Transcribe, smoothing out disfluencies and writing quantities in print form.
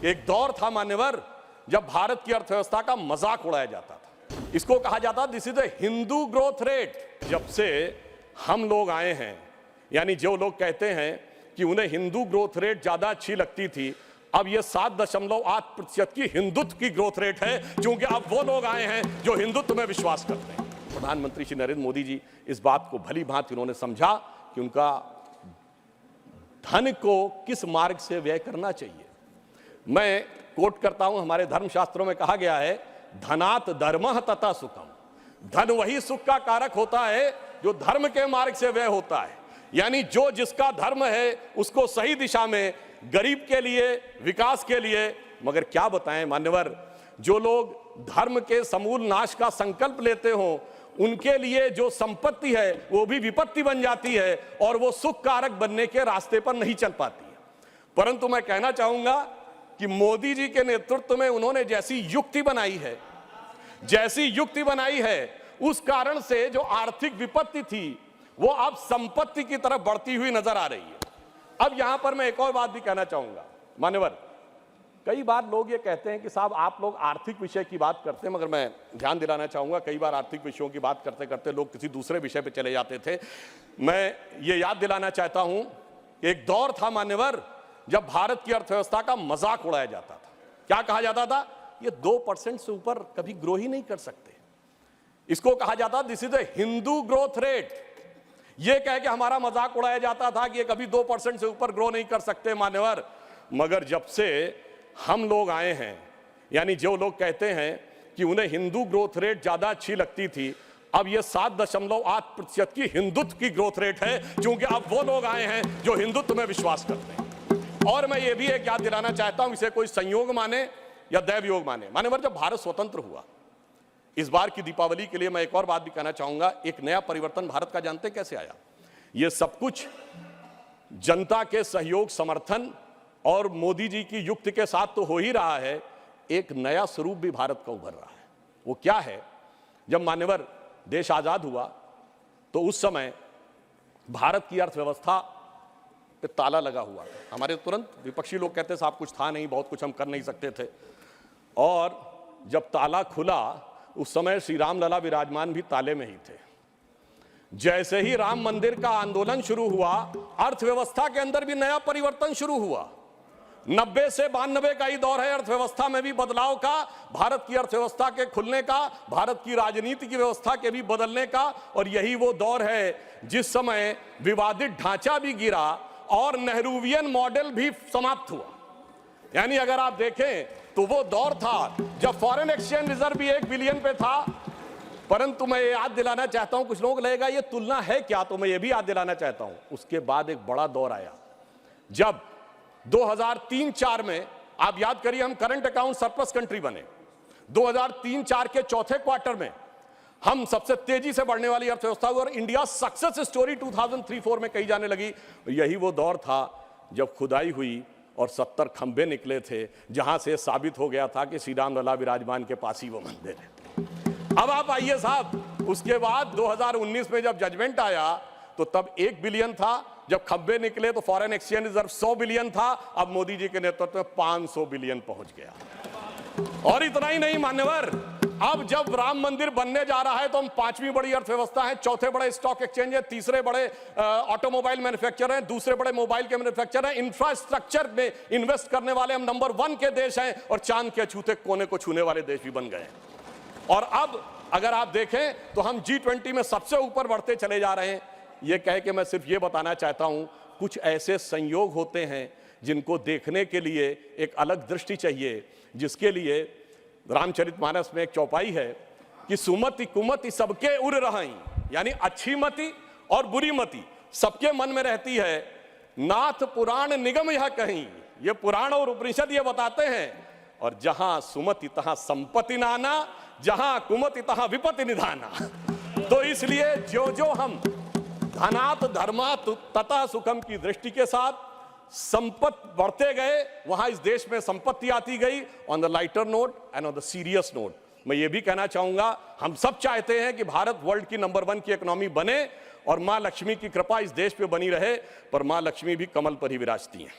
एक दौर था मान्यवर जब भारत की अर्थव्यवस्था का मजाक उड़ाया जाता था। इसको कहा जाता this is the Hindu growth rate. जब से हम लोग आए हैं, यानी जो लोग कहते हैं कि उन्हें हिंदू ग्रोथ रेट ज्यादा अच्छी लगती थी, अब ये 7.8% की हिंदुत्व की ग्रोथ रेट है, क्योंकि अब वो लोग आए हैं जो हिंदुत्व में विश्वास करते हैं। प्रधानमंत्री श्री नरेंद्र मोदी जी इस बात को भली भांति उन्होंने समझा कि उनका धन को किस मार्ग से व्यय करना चाहिए। मैं कोट करता हूं, हमारे धर्मशास्त्रों में कहा गया है, धनात् धर्मः तथा सुखम। धन वही सुख का कारक होता है जो धर्म के मार्ग से व्यय होता है। यानी जो जिसका धर्म है उसको सही दिशा में, गरीब के लिए, विकास के लिए। मगर क्या बताएं मान्यवर, जो लोग धर्म के समूल नाश का संकल्प लेते हो, उनके लिए जो संपत्ति है वो भी विपत्ति बन जाती है और वो सुख कारक बनने के रास्ते पर नहीं चल पाती है। परंतु मैं कहना चाहूंगा कि मोदी जी के नेतृत्व में उन्होंने जैसी युक्ति बनाई है, उस कारण से जो आर्थिक विपत्ति थी वो अब संपत्ति की तरफ बढ़ती हुई नजर आ रही है। अब यहां पर मैं एक और बात भी कहना चाहूंगा मान्यवर, कई बार लोग ये कहते हैं कि साहब आप लोग आर्थिक विषय की बात करते हैं, मगर मैं ध्यान दिलाना चाहूंगा कई बार आर्थिक विषयों की बात करते करते लोग किसी दूसरे विषय पे चले जाते थे। मैं ये याद दिलाना चाहता हूं, एक दौर था मान्यवर जब भारत की अर्थव्यवस्था का मजाक उड़ाया जाता था। क्या कहा जाता था? ये 2% से ऊपर कभी ग्रो ही नहीं कर सकते। इसको कहा जाता this is the Hindu growth rate. ये कह के हमारा मजाक उड़ाया जाता था कि ये कभी 2% से ऊपर ग्रो नहीं कर सकते मान्यवर। मगर जब से हम लोग आए हैं, यानी जो लोग कहते हैं कि उन्हें हिंदू ग्रोथ रेट ज्यादा अच्छी लगती थी, अब ये 7.8% की हिंदुत्व की ग्रोथ रेट है, क्योंकि अब वो लोग आए हैं जो हिंदुत्व में विश्वास करते हैं। और मैं ये भी एक याद दिलाना चाहता हूं, इसे कोई संयोग माने या दैव योग माने, मान्यवर जब भारत स्वतंत्र हुआ, इस बार की दीपावली के लिए मैं एक और बात भी कहना चाहूंगा, एक नया परिवर्तन भारत का जानते कैसे आया? ये सब कुछ जनता के सहयोग, समर्थन और मोदी जी की युक्ति के साथ तो हो ही रहा है। एक नया स्वरूप भी भारत का उभर रहा है। वो क्या है? जब मान्यवर देश आजाद हुआ तो उस समय भारत की अर्थव्यवस्था पे ताला लगा हुआ था। हमारे तुरंत विपक्षी लोग कहते साहब कुछ था नहीं, बहुत कुछ हम कर नहीं सकते थे। और जब ताला खुला उस समय श्री राम लला विराजमान भी ताले में ही थे। जैसे ही राम मंदिर का आंदोलन शुरू हुआ, अर्थव्यवस्था के अंदर भी नया परिवर्तन शुरू हुआ। 90 से 92 का ही दौर है अर्थव्यवस्था में भी बदलाव का, भारत की अर्थव्यवस्था के खुलने का, भारत की राजनीति की व्यवस्था के भी बदलने का। और यही वो दौर है जिस समय विवादित ढांचा भी गिरा और नेहरूवियन मॉडल भी समाप्त हुआ। यानी अगर आप देखें तो वो दौर था जब फॉरेन एक्सचेंज रिजर्व भी 1 बिलियन पे था। परंतु मैं ये याद दिलाना चाहता हूं, कुछ लोग लगेगा ये तुलना है क्या, तो मैं ये भी याद दिलाना चाहता हूं, उसके बाद एक बड़ा दौर आया जब 2003-4 में, आप याद करिए, हम करंट अकाउंट सरप्लस कंट्री बने। 2003-4 के चौथे क्वार्टर में हम सबसे तेजी से बढ़ने वाली अर्थव्यवस्था हुई और इंडिया सक्सेस स्टोरी 2003-4 में कही जाने लगी। यही वो दौर था जब खुदाई हुई और 70 खंबे निकले थे, जहां से साबित हो गया था कि श्री राम लला विराजमान के पास ही वो मंदिर है। अब आप आइए साहब, उसके बाद 2019 में जब जजमेंट आया तो तब 1 बिलियन था, जब खंबे निकले तो फॉरेन एक्सचेंज रिजर्व 100 बिलियन था, अब मोदी जी के नेतृत्व में 500 बिलियन पहुंच गया। और इतना ही नहीं मान्यवर, अब जब राम मंदिर बनने जा रहा है तो हम 5वीं बड़ी अर्थव्यवस्था है, चौथे बड़े स्टॉक एक्सचेंज है, तीसरे बड़े ऑटोमोबाइल मैन्युफैक्चरर हैं, दूसरे बड़े मोबाइल के मैन्युफैक्चरर हैं, इंफ्रास्ट्रक्चर में इन्वेस्ट करने वाले हम नंबर 1 के देश हैं और चांद के छूते कोने को छूने वाले देश भी बन गए हैं। और अब अगर आप देखें तो हम G20 में सबसे ऊपर बढ़ते चले जा रहे हैं। ये कह के मैं सिर्फ ये बताना चाहता हूं, कुछ ऐसे संयोग होते हैं जिनको देखने के लिए एक अलग दृष्टि चाहिए, जिसके लिए रामचरितमानस में एक चौपाई है कि सुमति कुमति सबके उर रही, यानी अच्छी मति और बुरी मति सबके मन में रहती है। नाथ पुराण निगम यह कहीं, ये पुराण और उपनिषद ये बताते हैं। और जहां सुमति तहां संपत्ति नाना, जहां कुमति तहां विपत्ति निधाना। तो इसलिए जो जो हम धनात् धर्मात् तथा सुखम की दृष्टि के साथ संपत्ति बढ़ते गए, वहां इस देश में संपत्ति आती गई। On the lighter note and on the serious note मैं ये भी कहना चाहूंगा, हम सब चाहते हैं कि भारत वर्ल्ड की नंबर 1 की इकोनॉमी बने और मां लक्ष्मी की कृपा इस देश पे बनी रहे, पर मां लक्ष्मी भी कमल पर ही विराजती हैं।